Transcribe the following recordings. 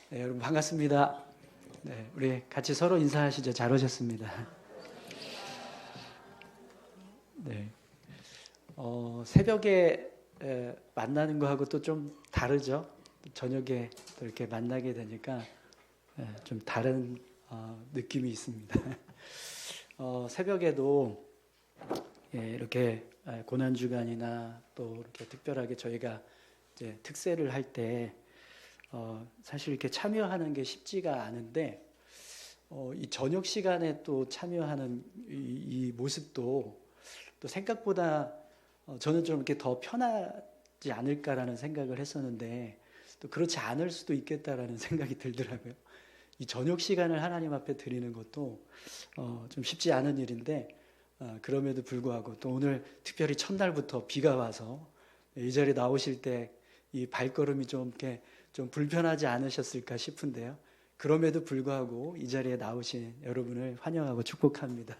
네, 여러분 반갑습니다. 네, 우리 같이 서로 인사하시죠. 잘 오셨습니다. 네, 새벽에 만나는 거하고 또 좀 다르죠. 저녁에 또 이렇게 만나게 되니까 좀 다른 느낌이 있습니다. 새벽에도 이렇게 고난 주간이나 또 이렇게 특별하게 저희가 이제 특세를 할 때 사실 이렇게 참여하는 게 쉽지가 않은데 이 저녁 시간에 또 참여하는 이 모습도 또 생각보다 저는 좀 이렇게 더 편하지 않을까라는 생각을 했었는데 또 그렇지 않을 수도 있겠다라는 생각이 들더라고요. 이 저녁 시간을 하나님 앞에 드리는 것도 좀 쉽지 않은 일인데 그럼에도 불구하고 또 오늘 특별히 첫날부터 비가 와서 이 자리에 나오실 때 이 발걸음이 좀 이렇게 좀 불편하지 않으셨을까 싶은데요. 그럼에도 불구하고 이 자리에 나오신 여러분을 환영하고 축복합니다.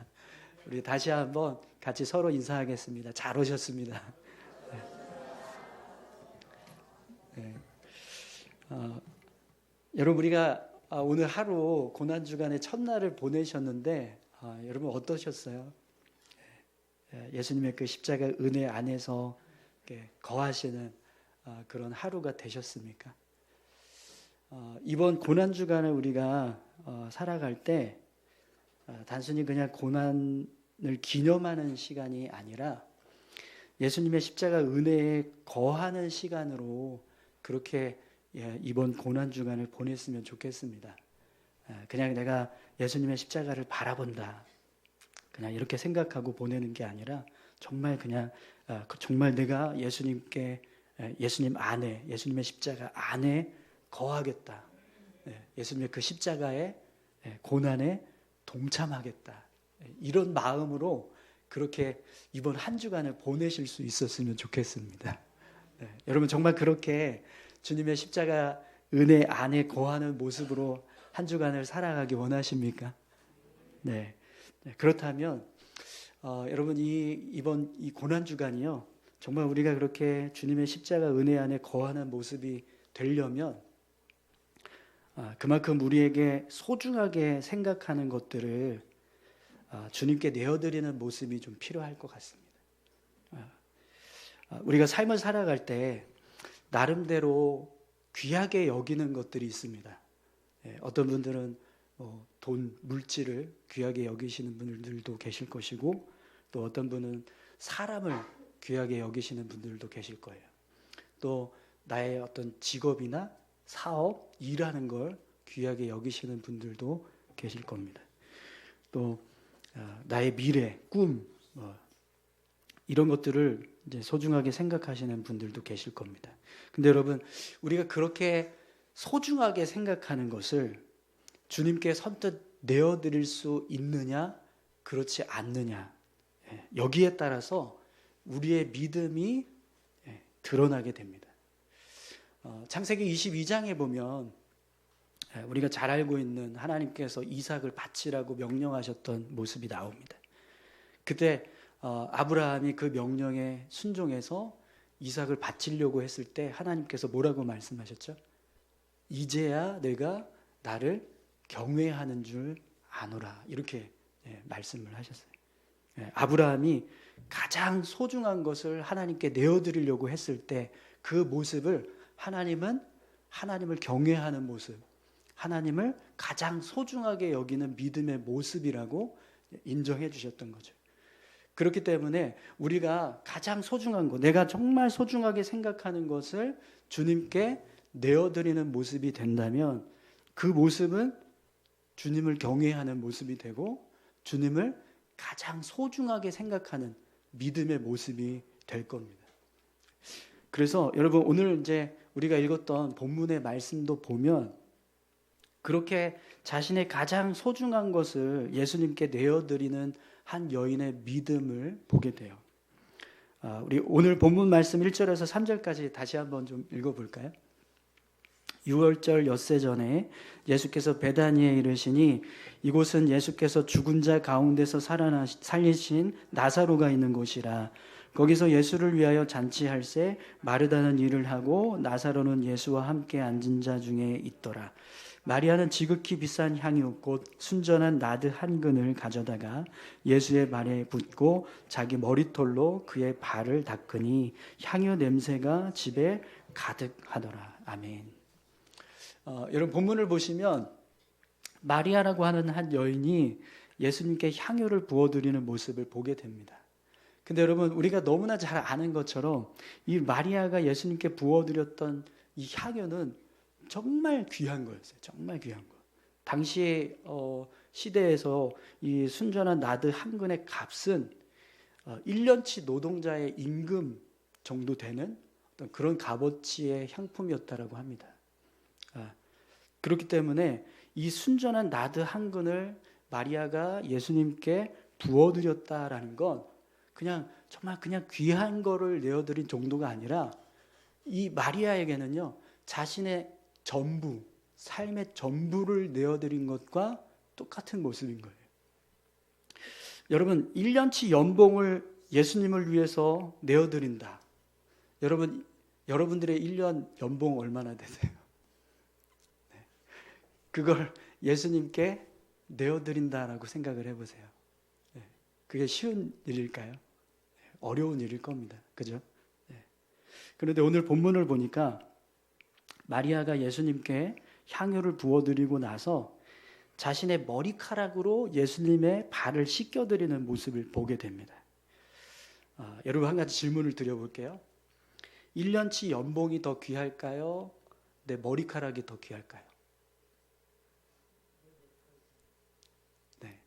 우리 다시 한번 같이 서로 인사하겠습니다. 잘 오셨습니다. 네. 여러분 우리가 오늘 하루 고난주간의 첫날을 보내셨는데 여러분 어떠셨어요? 예수님의 그 십자가 은혜 안에서 거하시는 그런 하루가 되셨습니까? 이번 고난주간을 우리가 살아갈 때 단순히 그냥 고난을 기념하는 시간이 아니라 예수님의 십자가 은혜에 거하는 시간으로 그렇게 이번 고난주간을 보냈으면 좋겠습니다. 그냥 내가 예수님의 십자가를 바라본다. 그냥 이렇게 생각하고 보내는 게 아니라 정말 그냥 정말 내가 예수님 안에, 예수님의 십자가 안에 거하겠다. 예수님의 그 십자가의 고난에 동참하겠다. 이런 마음으로 그렇게 이번 한 주간을 보내실 수 있었으면 좋겠습니다. 여러분 정말 그렇게 주님의 십자가 은혜 안에 거하는 모습으로 한 주간을 살아가기 원하십니까? 네. 그렇다면 여러분 이번 이 고난 주간이요. 정말 우리가 그렇게 주님의 십자가 은혜 안에 거하는 모습이 되려면 그만큼 우리에게 소중하게 생각하는 것들을 주님께 내어드리는 모습이 좀 필요할 것 같습니다. 우리가 삶을 살아갈 때 나름대로 귀하게 여기는 것들이 있습니다. 어떤 분들은 돈, 물질을 귀하게 여기시는 분들도 계실 것이고 또 어떤 분은 사람을 귀하게 여기시는 분들도 계실 거예요. 또 나의 어떤 직업이나 사업, 일하는 걸 귀하게 여기시는 분들도 계실 겁니다. 또 나의 미래, 꿈 이런 것들을 이제 소중하게 생각하시는 분들도 계실 겁니다. 근데 여러분 우리가 그렇게 소중하게 생각하는 것을 주님께 선뜻 내어드릴 수 있느냐 그렇지 않느냐 여기에 따라서 우리의 믿음이 드러나게 됩니다. 창세기 22장에 보면 우리가 잘 알고 있는 하나님께서 이삭을 바치라고 명령하셨던 모습이 나옵니다. 그때 아브라함이 그 명령에 순종해서 이삭을 바치려고 했을 때 하나님께서 뭐라고 말씀하셨죠? 이제야 내가 나를 경외하는 줄 아노라 이렇게 말씀을 하셨어요. 아브라함이 가장 소중한 것을 하나님께 내어드리려고 했을 때 그 모습을 하나님을 경외하는 모습, 하나님을 가장 소중하게 여기는 믿음의 모습이라고 인정해 주셨던 거죠. 그렇기 때문에 우리가 가장 소중한 것, 내가 정말 소중하게 생각하는 것을 주님께 내어드리는 모습이 된다면 그 모습은 주님을 경외하는 모습이 되고 주님을 가장 소중하게 생각하는 믿음의 모습이 될 겁니다. 그래서 여러분 오늘 이제 우리가 읽었던 본문의 말씀도 보면 그렇게 자신의 가장 소중한 것을 예수님께 내어드리는 한 여인의 믿음을 보게 돼요. 우리 오늘 본문 말씀 1절에서 3절까지 다시 한번 좀 읽어볼까요? 6월절 엿새 전에 예수께서 베다니에 이르시니 이곳은 예수께서 죽은 자 가운데서 살리신 나사로가 있는 곳이라. 거기서 예수를 위하여 잔치할새 마르다는 일을 하고 나사로는 예수와 함께 앉은 자 중에 있더라. 마리아는 지극히 비싼 향유 곧 순전한 나드 한 근을 가져다가 예수의 발에 붓고 자기 머리털로 그의 발을 닦으니 향유 냄새가 집에 가득하더라. 아멘. 여러분 본문을 보시면 마리아라고 하는 한 여인이 예수님께 향유를 부어드리는 모습을 보게 됩니다. 근데 여러분 우리가 너무나 잘 아는 것처럼 이 마리아가 예수님께 부어드렸던 이 향유는 정말 귀한 거였어요. 정말 귀한 거. 당시 시대에서 이 순전한 나드 한 근의 값은 1년치 노동자의 임금 정도 되는 어떤 그런 값어치의 향품이었다라고 합니다. 그렇기 때문에 이 순전한 나드 한 근을 마리아가 예수님께 부어드렸다라는 건 정말 그냥 귀한 거를 내어드린 정도가 아니라 이 마리아에게는요 자신의 전부, 삶의 전부를 내어드린 것과 똑같은 모습인 거예요. 여러분 1년치 연봉을 예수님을 위해서 내어드린다. 여러분들의 1년 연봉 얼마나 되세요? 네. 그걸 예수님께 내어드린다라고 생각을 해보세요. 네. 그게 쉬운 일일까요? 네. 어려운 일일 겁니다. 그죠? 네. 그런데 오늘 본문을 보니까 마리아가 예수님께 향유를 부어드리고 나서 자신의 머리카락으로 예수님의 발을 씻겨드리는 모습을 보게 됩니다. 여러분 한 가지 질문을 드려볼게요. 1년치 연봉이 더 귀할까요? 내 머리카락이 더 귀할까요? 네.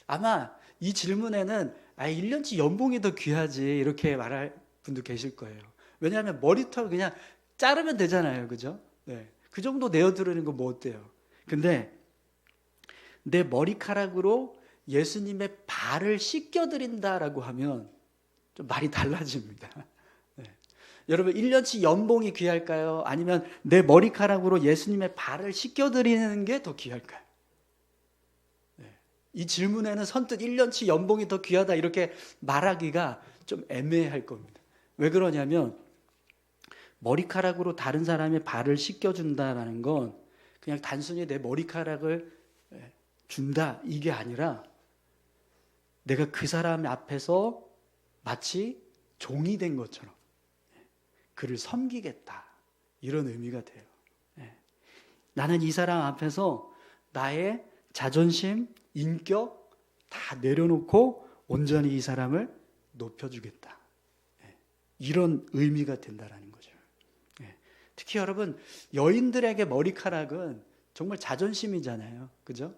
아마 이 질문에는 1년치 연봉이 더 귀하지 이렇게 말할 분도 계실 거예요. 왜냐하면 머리털 그냥 자르면 되잖아요. 그죠? 네. 그 정도 내어드리는 거 뭐 어때요? 근데 내 머리카락으로 예수님의 발을 씻겨드린다라고 하면 좀 말이 달라집니다. 네. 여러분 1년치 연봉이 귀할까요? 아니면 내 머리카락으로 예수님의 발을 씻겨드리는 게 더 귀할까요? 네. 이 질문에는 선뜻 1년치 연봉이 더 귀하다 이렇게 말하기가 좀 애매할 겁니다. 왜 그러냐면 머리카락으로 다른 사람의 발을 씻겨준다라는 건 그냥 단순히 내 머리카락을 준다 이게 아니라 내가 그 사람 앞에서 마치 종이 된 것처럼 그를 섬기겠다 이런 의미가 돼요. 나는 이 사람 앞에서 나의 자존심, 인격 다 내려놓고 온전히 이 사람을 높여주겠다. 이런 의미가 된다라는 거죠. 특히 여러분 여인들에게 머리카락은 정말 자존심이잖아요. 그죠?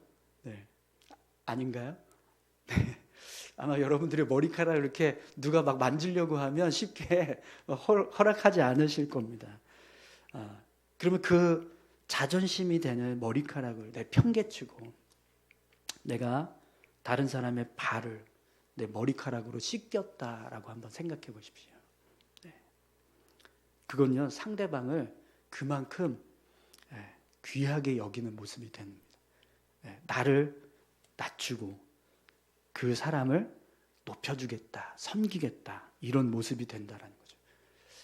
네. 아닌가요? 네. 아마 여러분들의 머리카락을 이렇게 누가 막 만지려고 하면 쉽게 허락하지 않으실 겁니다. 그러면 그 자존심이 되는 머리카락을 내팽개치고 내가 다른 사람의 발을 내 머리카락으로 씻겼다라고 한번 생각해 보십시오. 그건요 상대방을 그만큼 귀하게 여기는 모습이 됩니다. 나를 낮추고 그 사람을 높여주겠다, 섬기겠다 이런 모습이 된다라는 거죠.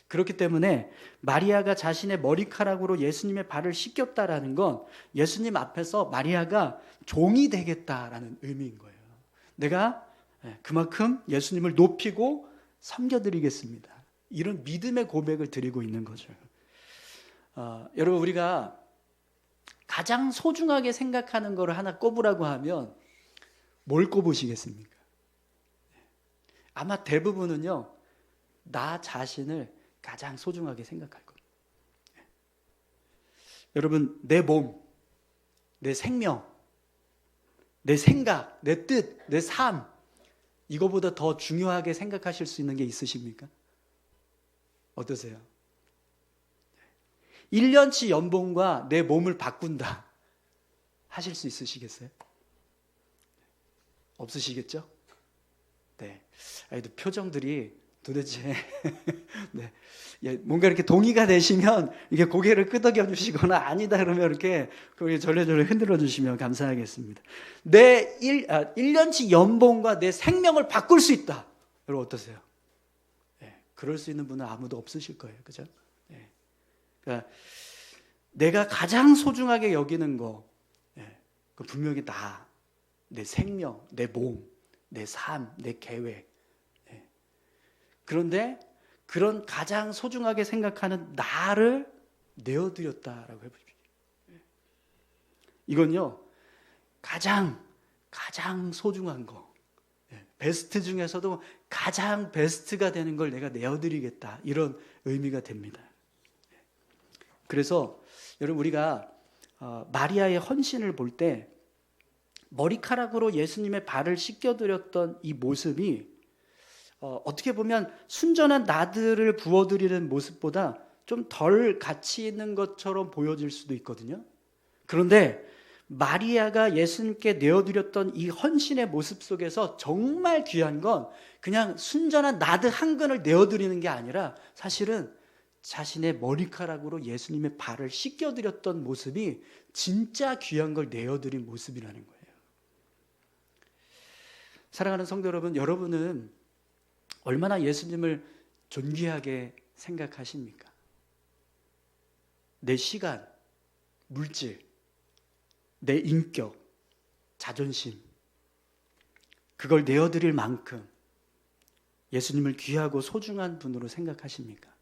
그렇기 때문에 마리아가 자신의 머리카락으로 예수님의 발을 씻겼다라는 건 예수님 앞에서 마리아가 종이 되겠다라는 의미인 거예요. 내가 그만큼 예수님을 높이고 섬겨드리겠습니다. 이런 믿음의 고백을 드리고 있는 거죠. 여러분 우리가 가장 소중하게 생각하는 거를 하나 꼽으라고 하면 뭘 꼽으시겠습니까? 아마 대부분은요 나 자신을 가장 소중하게 생각할 겁니다. 여러분 내 몸, 내 생명, 내 생각, 내 뜻, 내 삶 이거보다 더 중요하게 생각하실 수 있는 게 있으십니까? 어떠세요? 1년치 연봉과 내 몸을 바꾼다 하실 수 있으시겠어요? 없으시겠죠? 네. 표정들이 도대체 네. 뭔가 이렇게 동의가 되시면 이게 고개를 끄덕여 주시거나 아니다 그러면 이렇게 절레절레 흔들어 주시면 감사하겠습니다. 내 1년치 연봉과 내 생명을 바꿀 수 있다. 여러분 어떠세요? 그럴 수 있는 분은 아무도 없으실 거예요. 그죠? 예. 그러니까 내가 가장 소중하게 여기는 거, 예. 그 분명히 나, 내 생명, 내 몸, 내 삶, 내 계획. 예. 그런데 그런 가장 소중하게 생각하는 나를 내어드렸다라고 해보십시오. 예. 이건요, 가장 소중한 거, 예. 베스트 중에서도 가장 베스트가 되는 걸 내가 내어드리겠다, 이런 의미가 됩니다. 그래서 여러분, 우리가 마리아의 헌신을 볼 때 머리카락으로 예수님의 발을 씻겨드렸던 이 모습이 어떻게 보면 순전한 나들을 부어드리는 모습보다 좀 덜 가치 있는 것처럼 보여질 수도 있거든요. 그런데 마리아가 예수님께 내어드렸던 이 헌신의 모습 속에서 정말 귀한 건 그냥 순전한 나드 한 근을 내어드리는 게 아니라 사실은 자신의 머리카락으로 예수님의 발을 씻겨드렸던 모습이 진짜 귀한 걸 내어드린 모습이라는 거예요. 사랑하는 성도 여러분, 여러분은 얼마나 예수님을 존귀하게 생각하십니까? 내 시간, 물질, 내 인격, 자존심, 그걸 내어드릴 만큼 예수님을 귀하고 소중한 분으로 생각하십니까?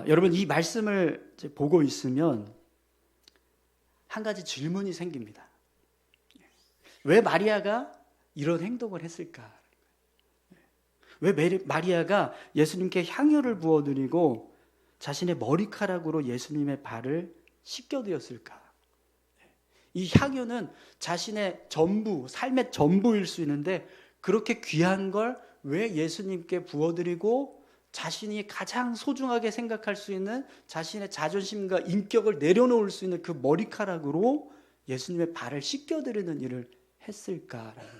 여러분, 이 말씀을 보고 있으면 한 가지 질문이 생깁니다. 왜 마리아가 이런 행동을 했을까? 왜 마리아가 예수님께 향유를 부어드리고 자신의 머리카락으로 예수님의 발을 씻겨드렸을까? 이 향유는 자신의 전부, 삶의 전부일 수 있는데 그렇게 귀한 걸 왜 예수님께 부어드리고 자신이 가장 소중하게 생각할 수 있는 자신의 자존심과 인격을 내려놓을 수 있는 그 머리카락으로 예수님의 발을 씻겨드리는 일을 했을까라는 거예요.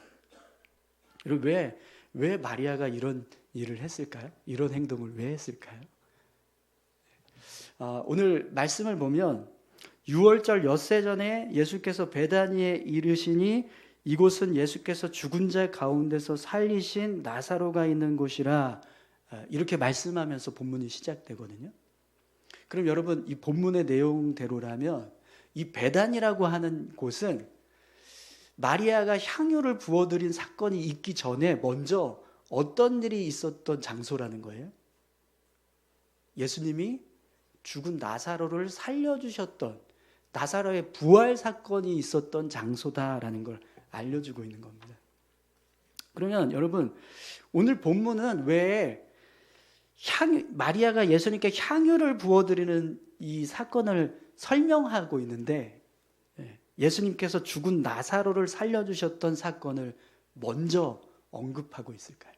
여러분, 왜 마리아가 이런 일을 했을까요? 이런 행동을 왜 했을까요? 오늘 말씀을 보면 6월절 엿새 전에 예수께서 베다니에 이르시니 이곳은 예수께서 죽은 자 가운데서 살리신 나사로가 있는 곳이라, 이렇게 말씀하면서 본문이 시작되거든요. 그럼 여러분, 이 본문의 내용대로라면 이 베단이라고 하는 곳은 마리아가 향유를 부어드린 사건이 있기 전에 먼저 어떤 일이 있었던 장소라는 거예요? 예수님이 죽은 나사로를 살려주셨던, 나사로의 부활 사건이 있었던 장소다라는 걸 알려주고 있는 겁니다. 그러면 여러분, 오늘 본문은 왜 마리아가 예수님께 향유를 부어드리는 이 사건을 설명하고 있는데 예수님께서 죽은 나사로를 살려주셨던 사건을 먼저 언급하고 있을까요?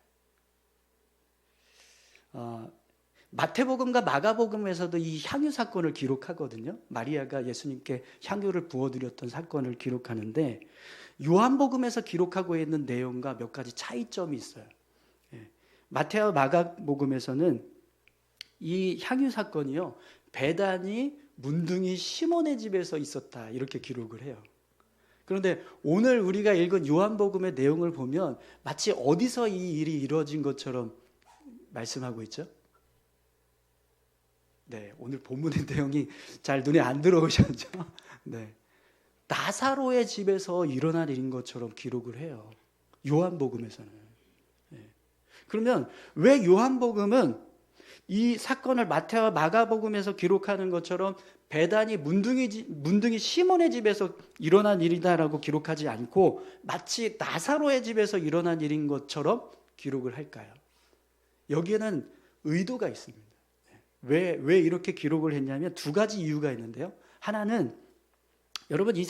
마태복음과 마가복음에서도 이 향유 사건을 기록하거든요. 마리아가 예수님께 향유를 부어드렸던 사건을 기록하는데 요한복음에서 기록하고 있는 내용과 몇 가지 차이점이 있어요. 마태와 마가복음에서는 이 향유 사건이요, 베다니 문둥이 시몬의 집에서 있었다, 이렇게 기록을 해요. 그런데 오늘 우리가 읽은 요한복음의 내용을 보면 마치 어디서 이 일이 이루어진 것처럼 말씀하고 있죠? 네, 오늘 본문의 내용이 잘 눈에 안 들어오셨죠? 네, 나사로의 집에서 일어난 일인 것처럼 기록을 해요. 요한복음에서는. 네. 그러면 왜 요한복음은 이 사건을 마태와 마가복음에서 기록하는 것처럼 베다니 문둥이 시몬의 집에서 일어난 일이다라고 기록하지 않고 마치 나사로의 집에서 일어난 일인 것처럼 기록을 할까요? 여기에는 의도가 있습니다. 왜 이렇게 기록을 했냐면 두 가지 이유가 있는데요. 하나는 여러분, 이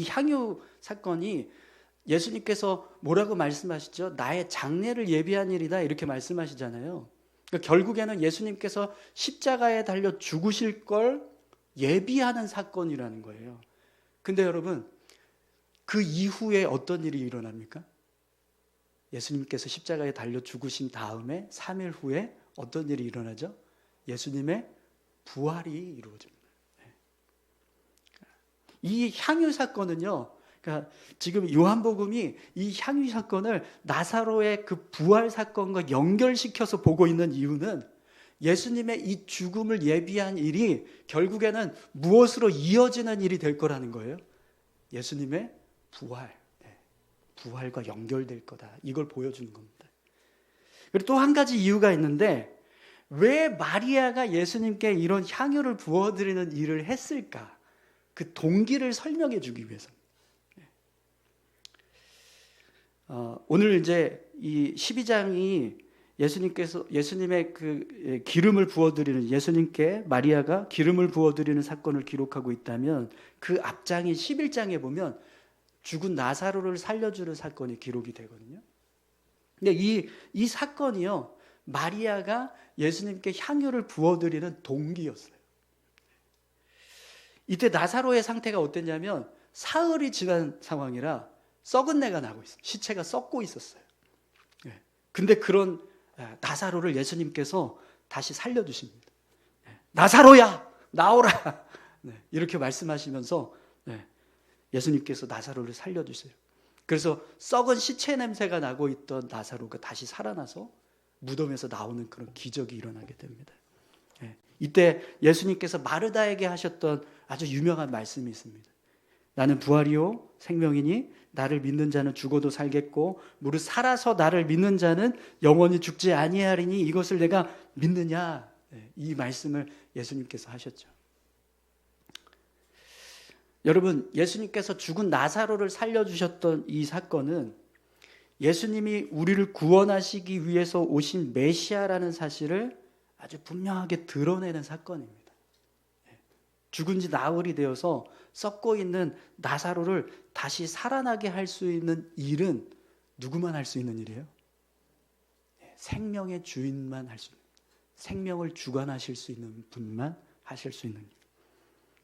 향유 사건이 예수님께서 뭐라고 말씀하시죠? 나의 장례를 예비한 일이다, 이렇게 말씀하시잖아요. 그러니까 결국에는 예수님께서 십자가에 달려 죽으실 걸 예비하는 사건이라는 거예요. 근데 여러분, 그 이후에 어떤 일이 일어납니까? 예수님께서 십자가에 달려 죽으신 다음에 3일 후에 어떤 일이 일어나죠? 예수님의 부활이 이루어집니다. 이 향유 사건은요, 그러니까 지금 요한복음이 이 향유 사건을 나사로의 그 부활 사건과 연결시켜서 보고 있는 이유는 예수님의 이 죽음을 예비한 일이 결국에는 무엇으로 이어지는 일이 될 거라는 거예요. 예수님의 부활, 부활과 연결될 거다. 이걸 보여주는 겁니다. 그리고 또 한 가지 이유가 있는데 왜 마리아가 예수님께 이런 향유를 부어드리는 일을 했을까? 그 동기를 설명해 주기 위해서. 오늘 이제 이 12장이 예수님의 그 기름을 부어드리는, 예수님께 마리아가 기름을 부어드리는 사건을 기록하고 있다면 그 앞장인 11장에 보면 죽은 나사로를 살려주는 사건이 기록이 되거든요. 근데 이 사건이요, 마리아가 예수님께 향유를 부어드리는 동기였어요. 이때 나사로의 상태가 어땠냐면 사흘이 지난 상황이라 썩은 내가 나고 있어요. 시체가 썩고 있었어요. 근데 그런 나사로를 예수님께서 다시 살려주십니다. 나사로야 나오라, 이렇게 말씀하시면서 예수님께서 나사로를 살려주세요. 그래서 썩은 시체 냄새가 나고 있던 나사로가 다시 살아나서 무덤에서 나오는 그런 기적이 일어나게 됩니다. 이때 예수님께서 마르다에게 하셨던 아주 유명한 말씀이 있습니다. 나는 부활이요 생명이니 나를 믿는 자는 죽어도 살겠고 무릇 살아서 나를 믿는 자는 영원히 죽지 아니하리니 이것을 내가 믿느냐, 이 말씀을 예수님께서 하셨죠. 여러분, 예수님께서 죽은 나사로를 살려주셨던 이 사건은 예수님이 우리를 구원하시기 위해서 오신 메시아라는 사실을 아주 분명하게 드러내는 사건입니다. 죽은 지 나흘이 되어서 썩고 있는 나사로를 다시 살아나게 할 수 있는 일은 누구만 할 수 있는 일이에요? 생명의 주인만 할 수 있는, 생명을 주관하실 수 있는 분만 하실 수 있는 일.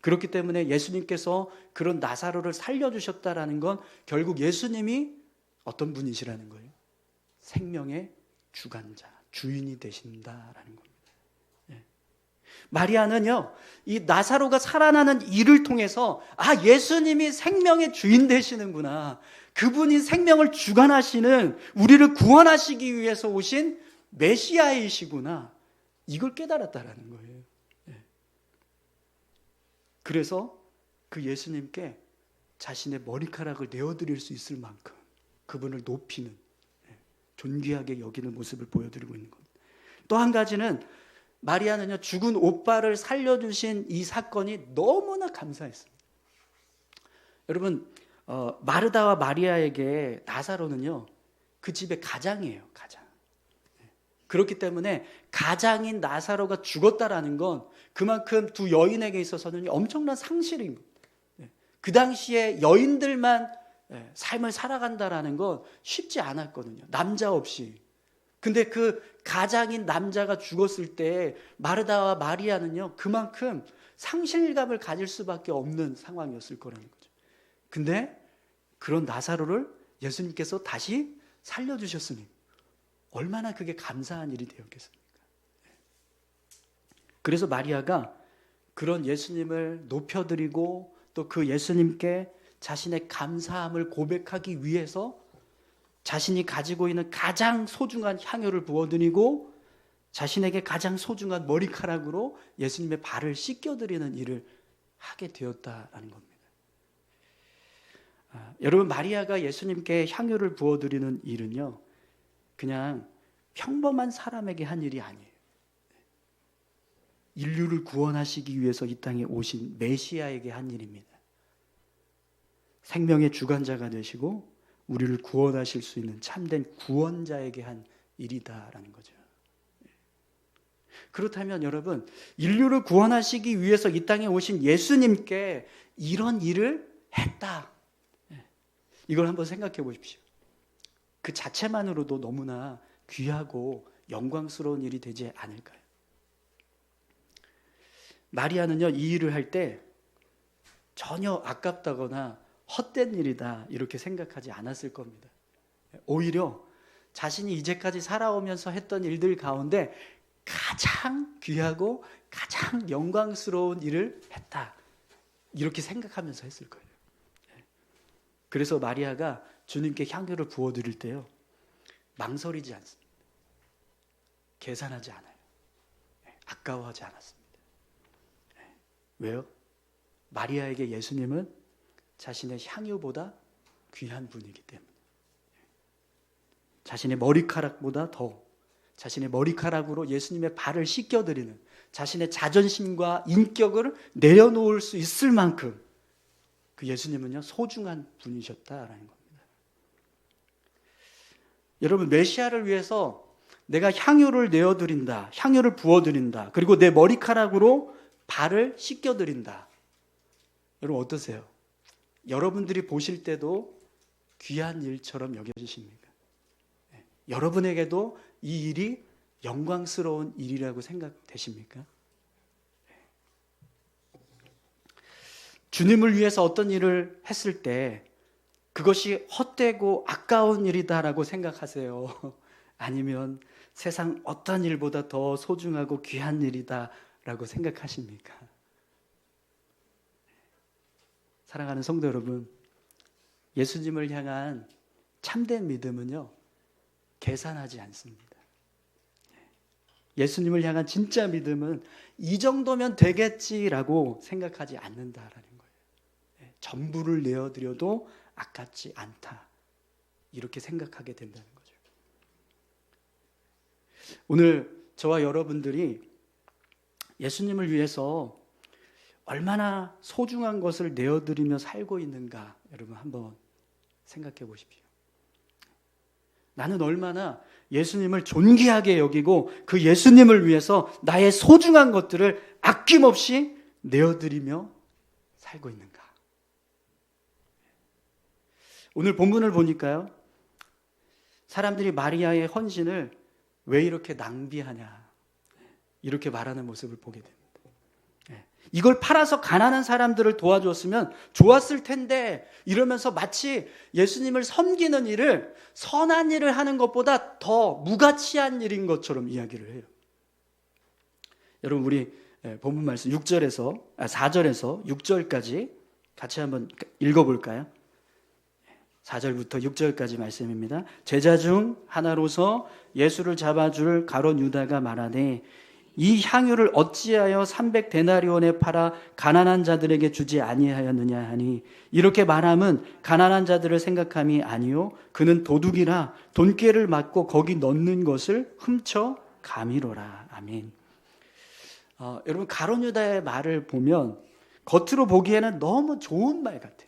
그렇기 때문에 예수님께서 그런 나사로를 살려주셨다라는 건 결국 예수님이 어떤 분이시라는 거예요? 생명의 주관자, 주인이 되신다라는 겁니다. 마리아는요, 이 나사로가 살아나는 일을 통해서 예수님이 생명의 주인 되시는구나, 그분이 생명을 주관하시는, 우리를 구원하시기 위해서 오신 메시아이시구나, 이걸 깨달았다라는 거예요. 그래서 그 예수님께 자신의 머리카락을 내어드릴 수 있을 만큼 그분을 높이는, 존귀하게 여기는 모습을 보여드리고 있는 겁니다. 또 한 가지는 마리아는요, 죽은 오빠를 살려주신 이 사건이 너무나 감사했습니다. 여러분, 마르다와 마리아에게 나사로는요, 그 집의 가장이에요, 가장. 그렇기 때문에 가장인 나사로가 죽었다라는 건 그만큼 두 여인에게 있어서는 엄청난 상실인 겁니다. 그 당시에 여인들만 삶을 살아간다라는 건 쉽지 않았거든요, 남자 없이. 근데 그 가장인 남자가 죽었을 때 마르다와 마리아는요, 그만큼 상실감을 가질 수밖에 없는 상황이었을 거라는 거죠. 근데 그런 나사로를 예수님께서 다시 살려주셨으니 얼마나 그게 감사한 일이 되었겠습니까? 그래서 마리아가 그런 예수님을 높여드리고 또 그 예수님께 자신의 감사함을 고백하기 위해서 자신이 가지고 있는 가장 소중한 향유를 부어드리고 자신에게 가장 소중한 머리카락으로 예수님의 발을 씻겨드리는 일을 하게 되었다라는 겁니다. 여러분, 마리아가 예수님께 향유를 부어드리는 일은요, 그냥 평범한 사람에게 한 일이 아니에요. 인류를 구원하시기 위해서 이 땅에 오신 메시아에게 한 일입니다. 생명의 주관자가 되시고 우리를 구원하실 수 있는 참된 구원자에게 한 일이다라는 거죠. 그렇다면 여러분, 인류를 구원하시기 위해서 이 땅에 오신 예수님께 이런 일을 했다, 이걸 한번 생각해 보십시오. 그 자체만으로도 너무나 귀하고 영광스러운 일이 되지 않을까요? 마리아는요, 이 일을 할 때 전혀 아깝다거나 헛된 일이다 이렇게 생각하지 않았을 겁니다. 오히려 자신이 이제까지 살아오면서 했던 일들 가운데 가장 귀하고 가장 영광스러운 일을 했다, 이렇게 생각하면서 했을 거예요. 그래서 마리아가 주님께 향유를 부어드릴 때요, 망설이지 않습니다. 계산하지 않아요. 아까워하지 않았습니다. 왜요? 마리아에게 예수님은 자신의 향유보다 귀한 분이기 때문에, 자신의 머리카락보다 더, 자신의 머리카락으로 예수님의 발을 씻겨드리는, 자신의 자존심과 인격을 내려놓을 수 있을 만큼 그 예수님은요, 소중한 분이셨다라는 겁니다. 여러분, 메시아를 위해서 내가 향유를 내어드린다, 향유를 부어드린다, 그리고 내 머리카락으로 발을 씻겨드린다. 여러분 어떠세요? 여러분들이 보실 때도 귀한 일처럼 여겨지십니까? 여러분에게도 이 일이 영광스러운 일이라고 생각되십니까? 주님을 위해서 어떤 일을 했을 때 그것이 헛되고 아까운 일이다라고 생각하세요? 아니면 세상 어떤 일보다 더 소중하고 귀한 일이다라고 생각하십니까? 사랑하는 성도 여러분, 예수님을 향한 참된 믿음은요, 계산하지 않습니다. 예수님을 향한 진짜 믿음은 이 정도면 되겠지라고 생각하지 않는다라는 거예요. 전부를 내어드려도 아깝지 않다, 이렇게 생각하게 된다는 거죠. 오늘 저와 여러분들이 예수님을 위해서 얼마나 소중한 것을 내어드리며 살고 있는가, 여러분 한번 생각해 보십시오. 나는 얼마나 예수님을 존귀하게 여기고 그 예수님을 위해서 나의 소중한 것들을 아낌없이 내어드리며 살고 있는가. 오늘 본문을 보니까요, 사람들이 마리아의 헌신을 왜 이렇게 낭비하냐, 이렇게 말하는 모습을 보게 됩니다. 이걸 팔아서 가난한 사람들을 도와줬으면 좋았을 텐데, 이러면서 마치 예수님을 섬기는 일을 선한 일을 하는 것보다 더 무가치한 일인 것처럼 이야기를 해요. 여러분, 우리 본문 말씀 4절에서 6절까지 같이 한번 읽어볼까요? 4절부터 6절까지 말씀입니다. 제자 중 하나로서 예수를 잡아줄 가룟 유다가 말하되, 이 향유를 어찌하여 300데나리온에 팔아 가난한 자들에게 주지 아니하였느냐 하니, 이렇게 말함은 가난한 자들을 생각함이 아니요 그는 도둑이라 돈꾀를 맞고 거기 넣는 것을 훔쳐 가미로라. 아멘. 여러분, 가룟 유다의 말을 보면 겉으로 보기에는 너무 좋은 말 같아요.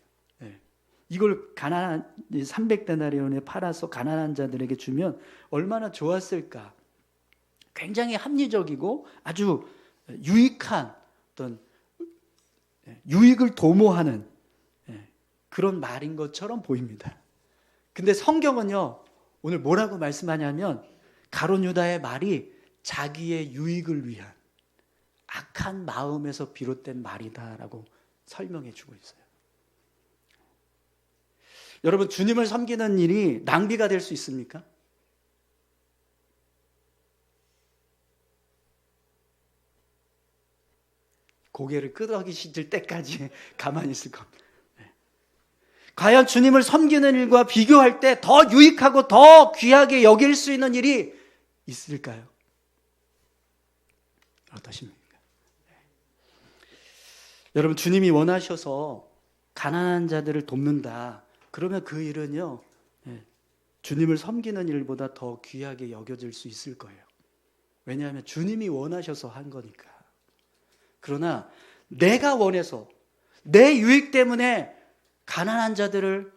이걸 가난한 300데나리온에 팔아서 가난한 자들에게 주면 얼마나 좋았을까. 굉장히 합리적이고 아주 유익한 어떤 유익을 도모하는 그런 말인 것처럼 보입니다. 근데 성경은요, 오늘 뭐라고 말씀하냐면 가룟 유다의 말이 자기의 유익을 위한 악한 마음에서 비롯된 말이다라고 설명해 주고 있어요. 여러분, 주님을 섬기는 일이 낭비가 될 수 있습니까? 고개를 끄덕이실 때까지 가만히 있을 겁니다. 과연 주님을 섬기는 일과 비교할 때 더 유익하고 더 귀하게 여길 수 있는 일이 있을까요? 어떠십니까? 여러분, 주님이 원하셔서 가난한 자들을 돕는다, 그러면 그 일은요, 주님을 섬기는 일보다 더 귀하게 여겨질 수 있을 거예요. 왜냐하면 주님이 원하셔서 한 거니까. 그러나 내가 원해서 내 유익 때문에 가난한 자들을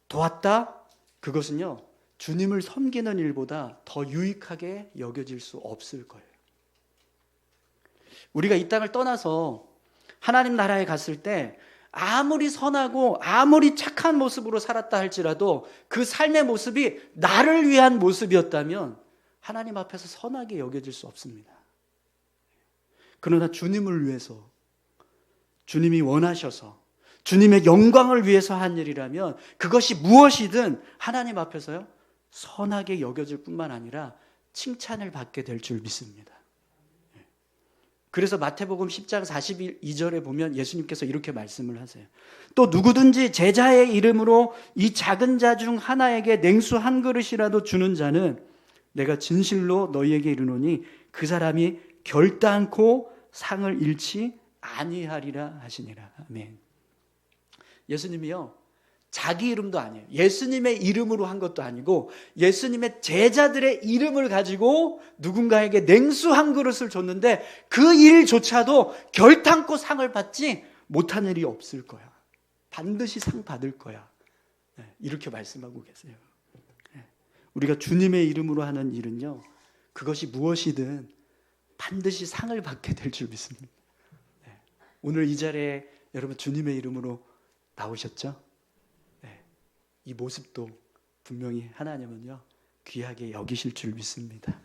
도왔다? 그것은요, 주님을 섬기는 일보다 더 유익하게 여겨질 수 없을 거예요. 우리가 이 땅을 떠나서 하나님 나라에 갔을 때 아무리 선하고 아무리 착한 모습으로 살았다 할지라도 그 삶의 모습이 나를 위한 모습이었다면 하나님 앞에서 선하게 여겨질 수 없습니다. 그러나 주님을 위해서, 주님이 원하셔서, 주님의 영광을 위해서 한 일이라면 그것이 무엇이든 하나님 앞에서요, 선하게 여겨질 뿐만 아니라 칭찬을 받게 될 줄 믿습니다. 그래서 마태복음 10장 42절에 보면 예수님께서 이렇게 말씀을 하세요. 또 누구든지 제자의 이름으로 이 작은 자 중 하나에게 냉수 한 그릇이라도 주는 자는 내가 진실로 너희에게 이르노니 그 사람이 결단코 상을 잃지 아니하리라 하시니라. 아멘. 예수님이요, 자기 이름도 아니에요. 예수님의 이름으로 한 것도 아니고 예수님의 제자들의 이름을 가지고 누군가에게 냉수 한 그릇을 줬는데 그 일조차도 결단코 상을 받지 못한 일이 없을 거야. 반드시 상 받을 거야. 이렇게 말씀하고 계세요. 우리가 주님의 이름으로 하는 일은요, 그것이 무엇이든 반드시 상을 받게 될 줄 믿습니다. 오늘 이 자리에 여러분 주님의 이름으로 나오셨죠? 이 모습도 분명히 하나님은요, 귀하게 여기실 줄 믿습니다.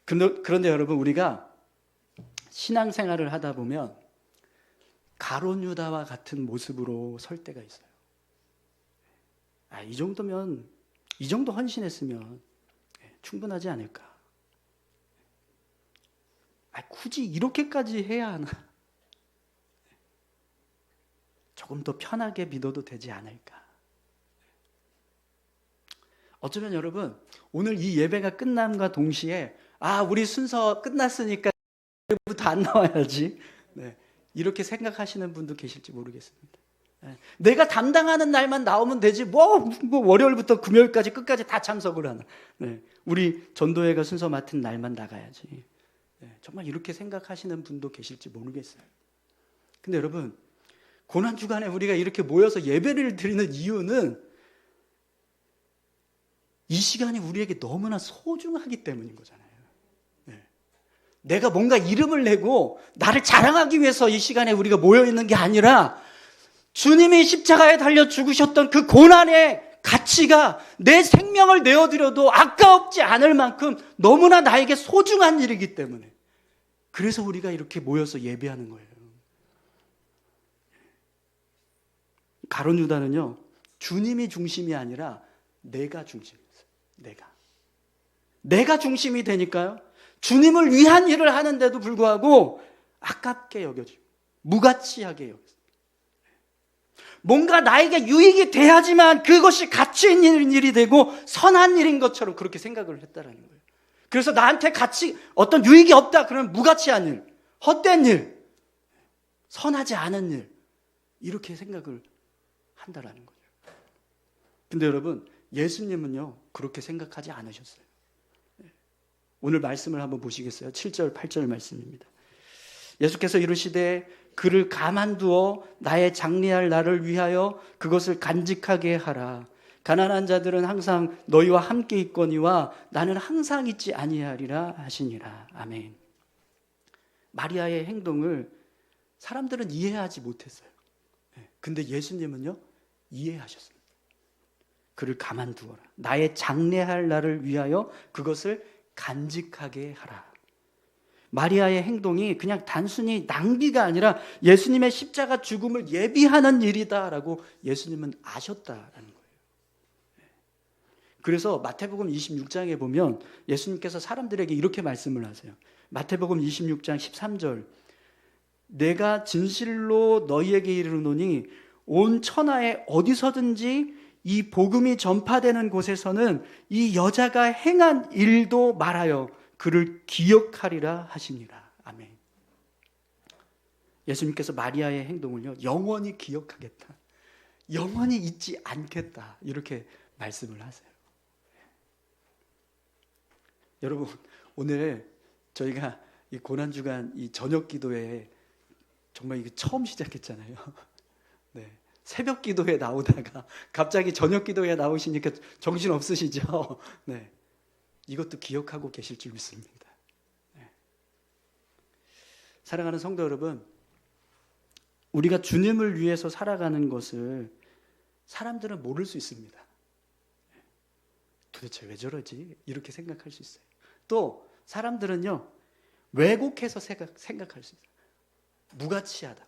그런데 여러분, 우리가 신앙생활을 하다 보면 가룟 유다와 같은 모습으로 설 때가 있어요. 이 정도 헌신했으면 충분하지 않을까? 굳이 이렇게까지 해야 하나? 조금 더 편하게 믿어도 되지 않을까? 어쩌면 여러분, 오늘 이 예배가 끝남과 동시에 우리 순서 끝났으니까 부터 안 나와야지, 이렇게 생각하시는 분도 계실지 모르겠습니다. 내가 담당하는 날만 나오면 되지 뭐 월요일부터 금요일까지 끝까지 다 참석을 하나. 우리 전도회가 순서 맡은 날만 나가야지. 정말 이렇게 생각하시는 분도 계실지 모르겠어요. 근데 여러분, 고난주간에 우리가 이렇게 모여서 예배를 드리는 이유는 이 시간이 우리에게 너무나 소중하기 때문인 거잖아요. 내가 뭔가 이름을 내고 나를 자랑하기 위해서 이 시간에 우리가 모여있는 게 아니라 주님이 십자가에 달려 죽으셨던 그 고난의 가치가 내 생명을 내어드려도 아까웠지 않을 만큼 너무나 나에게 소중한 일이기 때문에, 그래서 우리가 이렇게 모여서 예배하는 거예요. 가룟 유다는요, 주님이 중심이 아니라 내가 중심이었어요. 내가 중심이 되니까요, 주님을 위한 일을 하는데도 불구하고 아깝게 여겨지고 무가치하게 여겼어요. 뭔가 나에게 유익이 돼야지만 그것이 가치 있는 일이 되고 선한 일인 것처럼 그렇게 생각을 했다라는 거예요. 그래서 나한테 어떤 유익이 없다 그러면 무가치한 일, 헛된 일, 선하지 않은 일, 이렇게 생각을 한다라는 거죠. 근데 여러분, 예수님은요, 그렇게 생각하지 않으셨어요. 오늘 말씀을 한번 보시겠어요? 7절, 8절 말씀입니다. 예수께서 이르시되 그를 가만두어 나의 장래할 날을 위하여 그것을 간직하게 하라. 가난한 자들은 항상 너희와 함께 있거니와 나는 항상 있지 아니하리라 하시니라. 아멘. 마리아의 행동을 사람들은 이해하지 못했어요. 근데 예수님은요, 이해하셨습니다. 그를 가만두어라. 나의 장래할 날을 위하여 그것을 간직하게 하라. 마리아의 행동이 그냥 단순히 낭비가 아니라 예수님의 십자가 죽음을 예비하는 일이다라고 예수님은 아셨다라는 거예요. 그래서 마태복음 26장에 보면 예수님께서 사람들에게 이렇게 말씀을 하세요. 마태복음 26장 13절, 내가 진실로 너희에게 이르노니 온 천하에 어디서든지 이 복음이 전파되는 곳에서는 이 여자가 행한 일도 말하여 그를 기억하리라 하시니라. 아멘. 예수님께서 마리아의 행동을요, 영원히 기억하겠다, 영원히 잊지 않겠다, 이렇게 말씀을 하세요. 여러분, 오늘 저희가 이 고난주간 이 저녁 기도에 정말 이게 처음 시작했잖아요. 새벽 기도에 나오다가 갑자기 저녁 기도에 나오시니까 정신 없으시죠? 이것도 기억하고 계실 줄 믿습니다. 사랑하는 성도 여러분, 우리가 주님을 위해서 살아가는 것을 사람들은 모를 수 있습니다. 도대체 왜 저러지? 이렇게 생각할 수 있어요. 또 사람들은요, 왜곡해서 생각할 수 있어요. 무가치하다,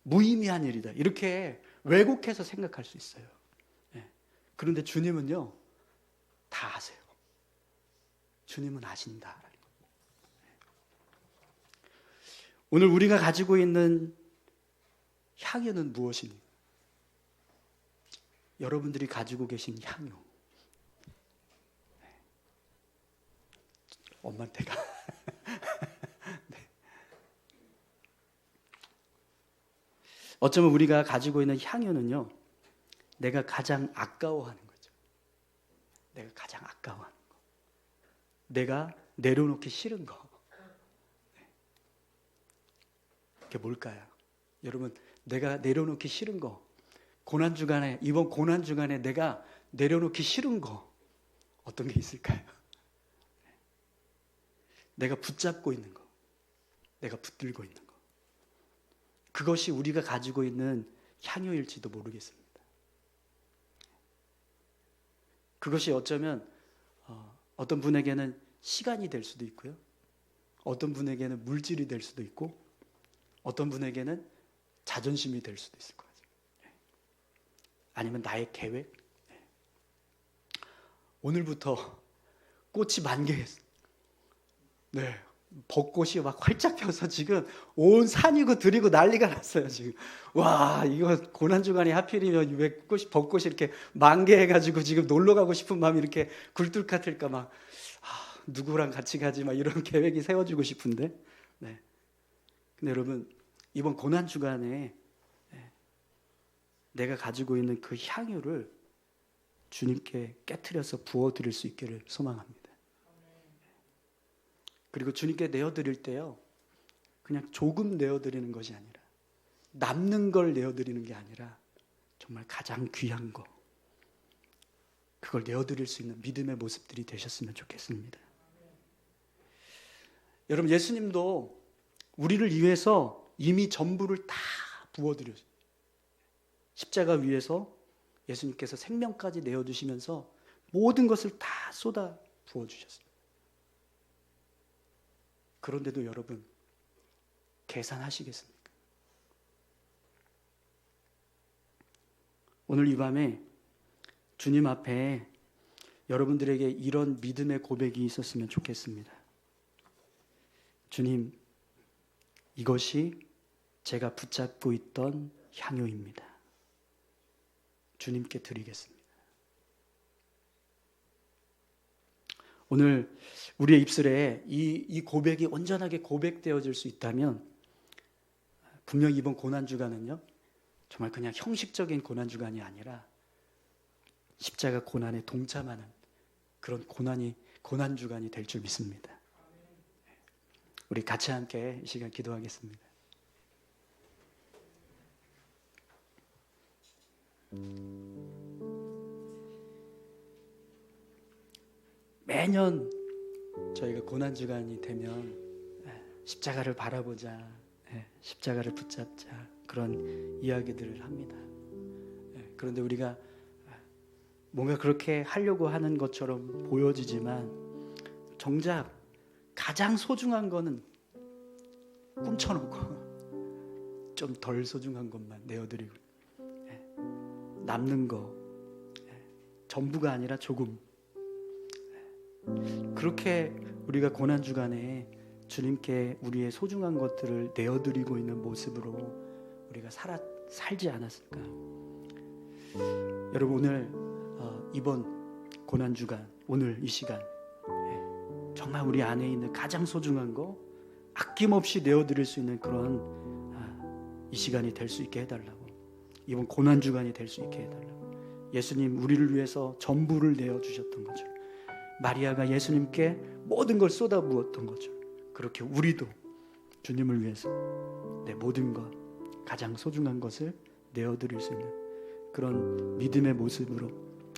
무의미한 일이다, 이렇게 왜곡해서 생각할 수 있어요. 그런데 주님은요, 다 아세요. 주님은 아신다. 오늘 우리가 가지고 있는 향유는 무엇입니까? 여러분들이 가지고 계신 향유. 엄마한테가 네. 어쩌면 우리가 가지고 있는 향유는요, 내가 가장 아까워하는 거죠. 내가 가장 아까워하는 거, 내가 내려놓기 싫은 거. 네. 그게 뭘까요? 여러분, 내가 내려놓기 싫은 거, 고난주간에, 이번 고난주간에 내가 내려놓기 싫은 거 어떤 게 있을까요? 내가 붙잡고 있는 거, 내가 붙들고 있는 거, 그것이 우리가 가지고 있는 향유일지도 모르겠습니다. 그것이 어쩌면 어떤 분에게는 시간이 될 수도 있고요, 어떤 분에게는 물질이 될 수도 있고, 어떤 분에게는 자존심이 될 수도 있을 것 같아요. 아니면 나의 계획. 오늘부터 꽃이 만개했어요. 네, 벚꽃이 막 활짝 펴서 지금 온 산이고 들이고 난리가 났어요. 지금 와, 이거 고난주간에 하필이면 왜 벚꽃이 이렇게 만개해가지고 지금 놀러 가고 싶은 마음이 이렇게 굴뚝같을까 막 누구랑 같이 가지 막 이런 계획이 세워지고 싶은데. 네. 근데 여러분, 이번 고난주간에 내가 가지고 있는 그 향유를 주님께 깨트려서 부어드릴 수 있기를 소망합니다. 그리고 주님께 내어드릴 때요, 그냥 조금 내어드리는 것이 아니라, 남는 걸 내어드리는 게 아니라 정말 가장 귀한 거, 그걸 내어드릴 수 있는 믿음의 모습들이 되셨으면 좋겠습니다. 여러분, 예수님도 우리를 위해서 이미 전부를 다 부어드렸어요. 십자가 위에서 예수님께서 생명까지 내어주시면서 모든 것을 다 쏟아 부어주셨습니다. 그런데도 여러분, 계산하시겠습니까? 오늘 이 밤에 주님 앞에 여러분들에게 이런 믿음의 고백이 있었으면 좋겠습니다. 주님, 이것이 제가 붙잡고 있던 향유입니다. 주님께 드리겠습니다. 오늘 우리의 입술에 이 고백이 온전하게 고백되어질 수 있다면, 분명히 이번 고난주간은요, 정말 그냥 형식적인 고난주간이 아니라 십자가 고난에 동참하는 그런 고난주간이 될 줄 믿습니다. 우리 같이 함께 이 시간 기도하겠습니다. 매년 저희가 고난주간이 되면 십자가를 바라보자, 십자가를 붙잡자, 그런 이야기들을 합니다. 그런데 우리가 뭔가 그렇게 하려고 하는 것처럼 보여지지만 정작 가장 소중한 거는 꿈쳐놓고 좀 덜 소중한 것만 내어드리고, 남는 거 전부가 아니라 조금, 그렇게 우리가 고난주간에 주님께 우리의 소중한 것들을 내어드리고 있는 모습으로 우리가 살지 않았을까. 여러분, 오늘 이번 고난주간, 오늘 이 시간 정말 우리 안에 있는 가장 소중한 거 아낌없이 내어드릴 수 있는 그런 이 시간이 될 수 있게 해달라고, 이번 고난주간이 될 수 있게 해달라고. 예수님 우리를 위해서 전부를 내어주셨던 거죠. 마리아가 예수님께 모든 걸 쏟아부었던 거죠. 그렇게 우리도 주님을 위해서 내 모든 것, 가장 소중한 것을 내어드릴 수 있는 그런 믿음의 모습으로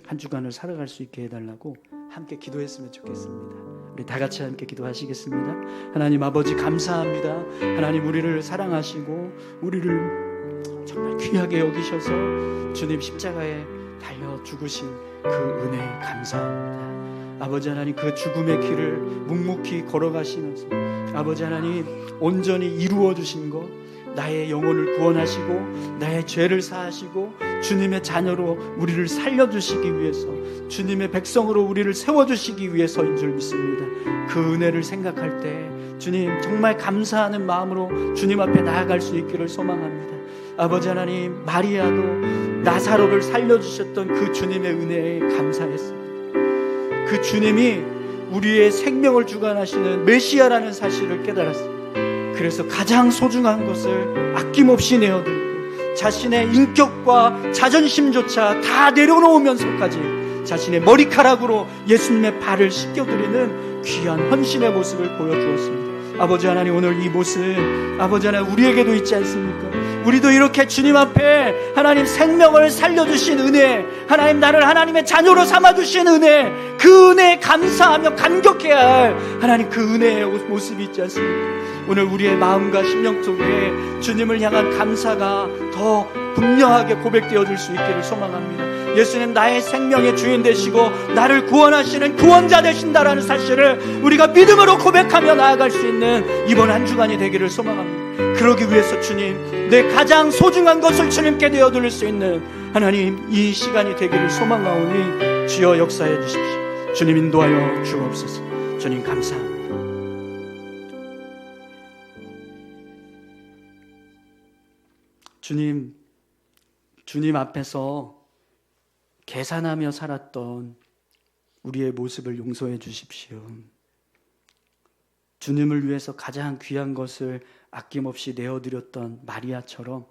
한 주간을 살아갈 수 있게 해달라고 함께 기도했으면 좋겠습니다. 우리 다 같이 함께 기도하시겠습니다. 하나님 아버지, 감사합니다. 하나님, 우리를 사랑하시고 우리를 정말 귀하게 여기셔서 주님 십자가에 달려 죽으신 그 은혜 감사합니다. 아버지 하나님, 그 죽음의 길을 묵묵히 걸어가시면서 아버지 하나님 온전히 이루어 주신 것, 나의 영혼을 구원하시고 나의 죄를 사하시고 주님의 자녀로 우리를 살려주시기 위해서, 주님의 백성으로 우리를 세워주시기 위해서인 줄 믿습니다. 그 은혜를 생각할 때 주님 정말 감사하는 마음으로 주님 앞에 나아갈 수 있기를 소망합니다. 아버지 하나님, 마리아도 나사로를 살려주셨던 그 주님의 은혜에 감사했습니다. 그 주님이 우리의 생명을 주관하시는 메시아라는 사실을 깨달았습니다. 그래서 가장 소중한 것을 아낌없이 내어드리고 자신의 인격과 자존심조차 다 내려놓으면서까지 자신의 머리카락으로 예수님의 발을 씻겨드리는 귀한 헌신의 모습을 보여주었습니다. 아버지 하나님, 오늘 이 모습 아버지 하나님 우리에게도 있지 않습니까? 우리도 이렇게 주님 앞에 하나님 생명을 살려주신 은혜, 하나님 나를 하나님의 자녀로 삼아주신 은혜, 그 은혜에 감사하며 감격해야 할 하나님 그 은혜의 모습이 있지 않습니까? 오늘 우리의 마음과 심령 속에 주님을 향한 감사가 더 분명하게 고백되어질 수 있기를 소망합니다. 예수님 나의 생명의 주인 되시고 나를 구원하시는 구원자 되신다라는 사실을 우리가 믿음으로 고백하며 나아갈 수 있는 이번 한 주간이 되기를 소망합니다. 그러기 위해서 주님, 내 가장 소중한 것을 주님께 내어드릴 수 있는 하나님 이 시간이 되기를 소망하오니 주여 역사해 주십시오. 주님 인도하여 주옵소서. 주님 감사합니다. 주님 앞에서 계산하며 살았던 우리의 모습을 용서해 주십시오. 주님을 위해서 가장 귀한 것을 아낌없이 내어드렸던 마리아처럼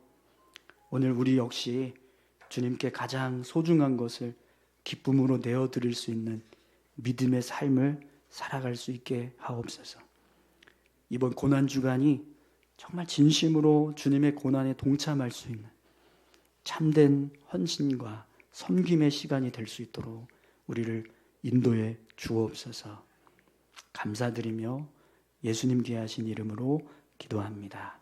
오늘 우리 역시 주님께 가장 소중한 것을 기쁨으로 내어드릴 수 있는 믿음의 삶을 살아갈 수 있게 하옵소서. 이번 고난주간이 정말 진심으로 주님의 고난에 동참할 수 있는 참된 헌신과 섬김의 시간이 될 수 있도록 우리를 인도해 주옵소서. 감사드리며 예수님 귀하신 이름으로 기도합니다.